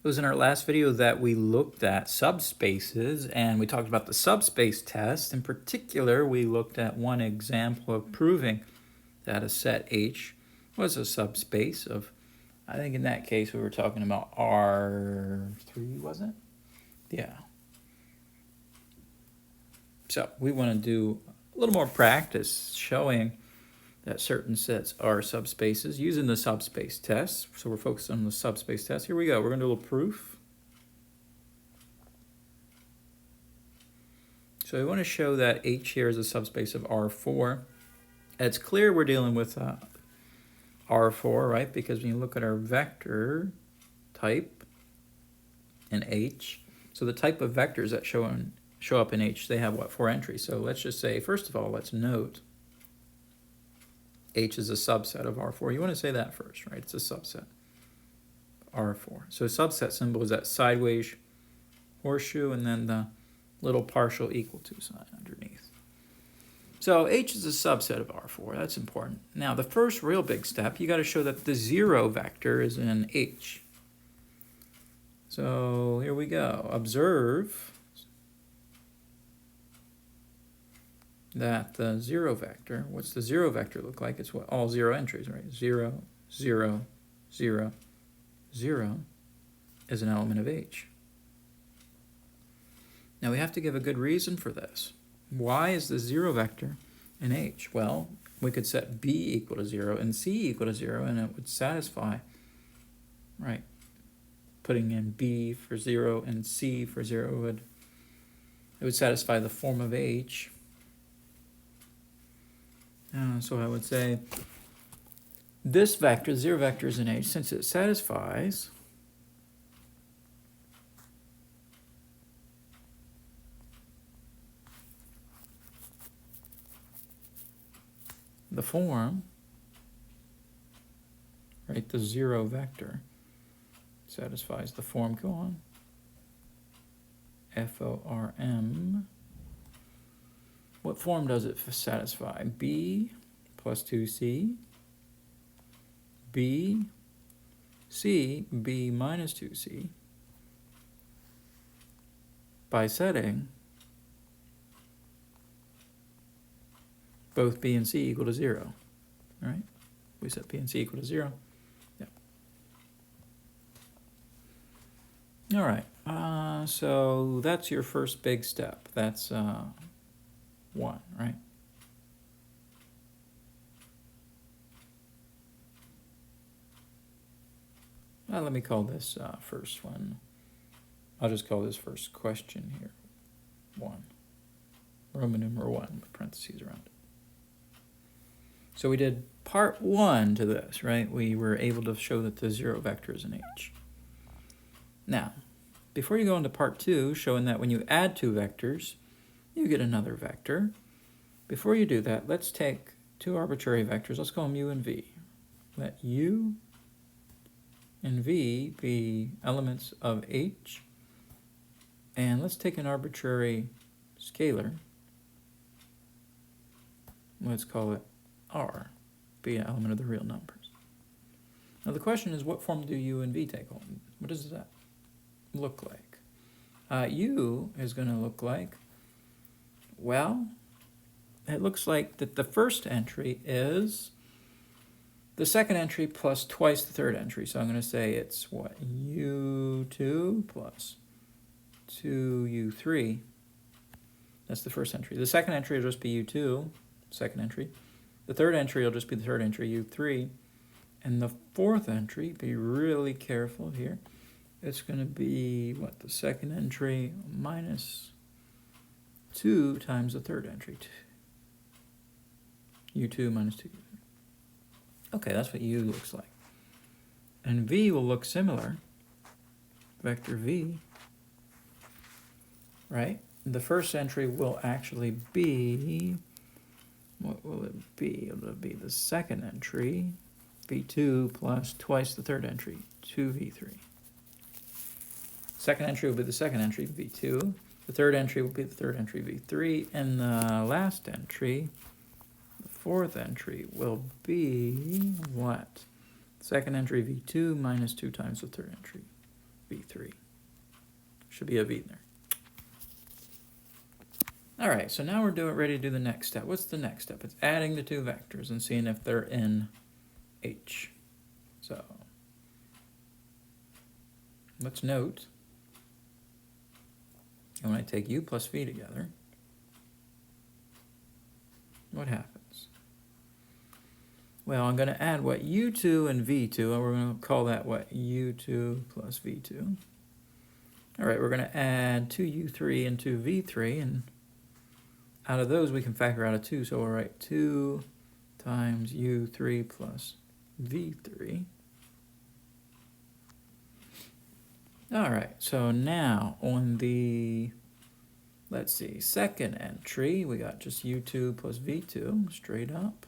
It was in our last video that we looked at subspaces and we talked about the subspace test. In particular, we looked at one example of proving that a set H was a subspace of, I think in that case we were talking about R3, wasn't it? Yeah. So we want to do a little more practice showing that certain sets are subspaces using the subspace test. So we're focused on the subspace test. Here we go. We're going to do a little proof. So we want to show that H here is a subspace of R4. It's clear we're dealing with R4, right? Because when you look at our vector type in H, so the type of vectors that show up in H, they have what, 4 entries. So let's just say, first of all, let's note H is a subset of R4. You want to say that first, right? It's a subset. R4. So a subset symbol is that sideways horseshoe and then the little partial equal to sign underneath. So H is a subset of R4. That's important. Now the first real big step, you got to show that the 0 vector is in H. So here we go. Observe that the 0 vector, what's the 0 vector look like? It's what all 0 entries, right? 0, 0, 0, 0 is an element of H. Now we have to give a good reason for this. Why is the 0 vector in H? Well, we could set B equal to 0 and C equal to 0 and it would satisfy, right? Putting in B for 0 and C for 0 would satisfy the form of H. So I would say this vector, 0 vector is in H, since it satisfies the form, right, the 0 vector satisfies the form, go on, FORM. What form does it satisfy? B plus 2C, B, C, B minus 2C, by setting both B and C equal to 0, all right? We set B and C equal to 0, yeah. All right, so that's your first big step. That's 1, right? Let me call this first one. I'll just call this first question here 1. Roman numeral 1 with parentheses around it. So we did part 1 to this, right? We were able to show that the 0 vector is in H. Now, before you go into part 2, showing that when you add 2 vectors, you get another vector. Before you do that, let's take 2 arbitrary vectors. Let's call them U and V. Let U and V be elements of H. And let's take an arbitrary scalar. Let's call it R, be an element of the real numbers. Now the question is, what form do U and V take on? What does that look like? U is going to look like, well, it looks like that the first entry is the second entry plus twice the third entry. So I'm going to say it's what? U2 plus 2U3. That's the first entry. The second entry will just be U2, second entry. The third entry will just be the third entry, U3. And the fourth entry, be really careful here, it's going to be, what, the second entry minus 2 times the third entry. U2 minus 2. Okay, that's what U looks like. And V will look similar. Vector V, right? The first entry will actually be, what will it be? It'll be the second entry, V2 plus twice the third entry, 2V3. Second entry will be the second entry, V2. The third entry will be the third entry, V3. And the last entry, the fourth entry, will be what? Second entry, V2 minus 2 times the third entry, V3. Should be a V there. All right, so now we're ready to do the next step. What's the next step? It's adding the two vectors and seeing if they're in H. So let's note, when I take U plus V together, what happens? Well, I'm going to add what U2 and V2, and we're going to call that what? U2 plus V2. All right, we're going to add 2U3 and 2V3, and out of those we can factor out a 2, so we'll write 2 times U3 plus V3. All right, so now on the, let's see, second entry, we got just U2 plus V2 straight up.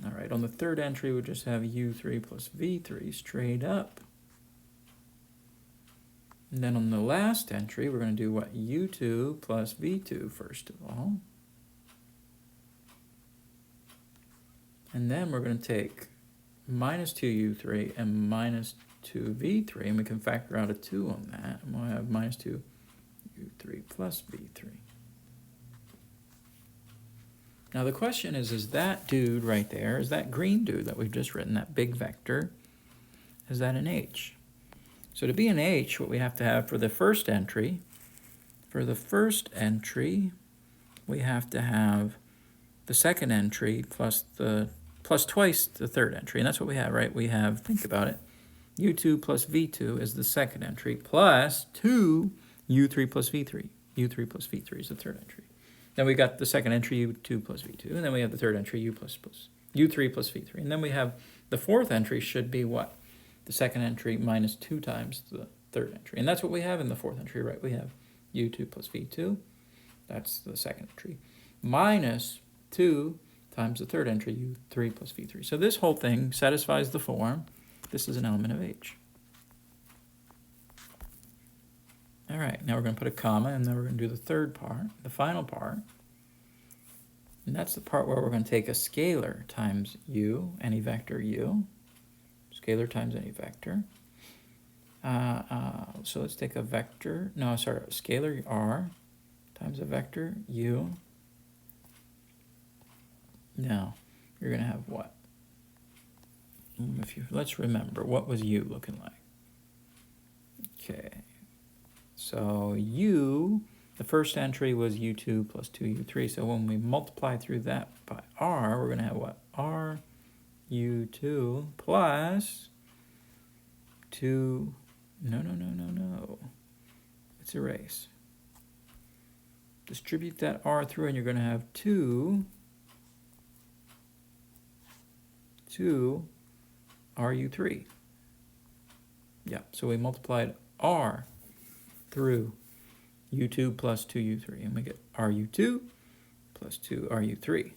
All right, on the third entry, we just have U3 plus V3 straight up. And then on the last entry, we're going to do what? U2 plus V2 first of all. And then we're going to take minus 2U3 and minus 2V3, and we can factor out a 2 on that. And we'll have minus 2U3 plus V3. Now the question is that dude right there, is that green dude that we've just written, that big vector, is that an H? So to be an H, what we have to have for the first entry, we have to have the second entry plus twice the third entry. And that's what we have, right? We have, think about it, U2 plus V2 is the second entry, plus 2 U3 plus V3. U3 plus V3 is the third entry. Then we got the second entry, U2 plus V2. And then we have the third entry, U3 plus V3. And then we have the fourth entry should be what? The second entry minus 2 times the third entry. And that's what we have in the fourth entry, right? We have U2 plus V2. That's the second entry. Minus 2 times the third entry, U3 plus V3. So this whole thing satisfies the form. This is an element of H. All right, now we're going to put a comma, and then we're going to do the third part, the final part. And that's the part where we're going to take a scalar times U, any vector U. Scalar times any vector. So let's take a vector, a scalar R times a vector U. Now, you're going to have what? Let's remember, what was U looking like? Okay, so U, the first entry was U2 plus 2U3. So when we multiply through that by R, we're going to have what? R U2 plus 2, no. Let's erase. Distribute that R through, and you're going to have 2 RU3. Yeah, so we multiplied R through U2 plus 2U3, and we get RU2 plus 2 RU3.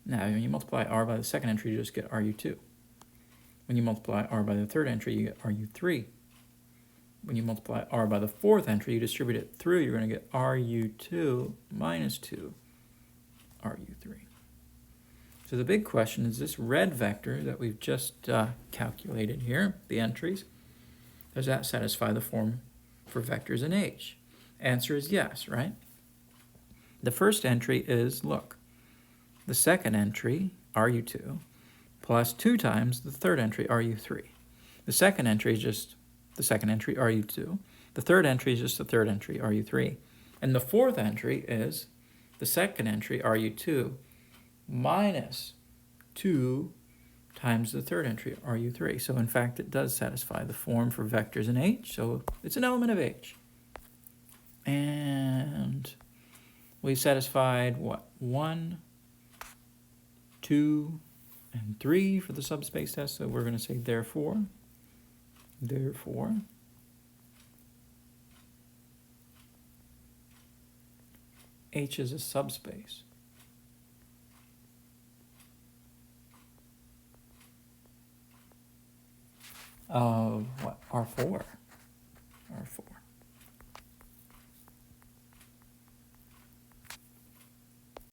Now, when you multiply R by the second entry, you just get RU2. When you multiply R by the third entry, you get RU3. When you multiply R by the fourth entry, you distribute it through, you're going to get RU2 minus 2 RU3. So the big question is this red vector that we've just calculated here, the entries, does that satisfy the form for vectors in H? Answer is yes, right? The first entry is, look, the second entry, RU2, plus 2 times the third entry, RU3. The second entry is just the second entry, RU2. The third entry is just the third entry, RU3. And the fourth entry is the second entry, RU2, minus 2 times the third entry, RU3. So in fact, it does satisfy the form for vectors in H, so it's an element of H. And we satisfied what? 1, 2, and 3 for the subspace test, so we're going to say therefore, H is a subspace of what? R4.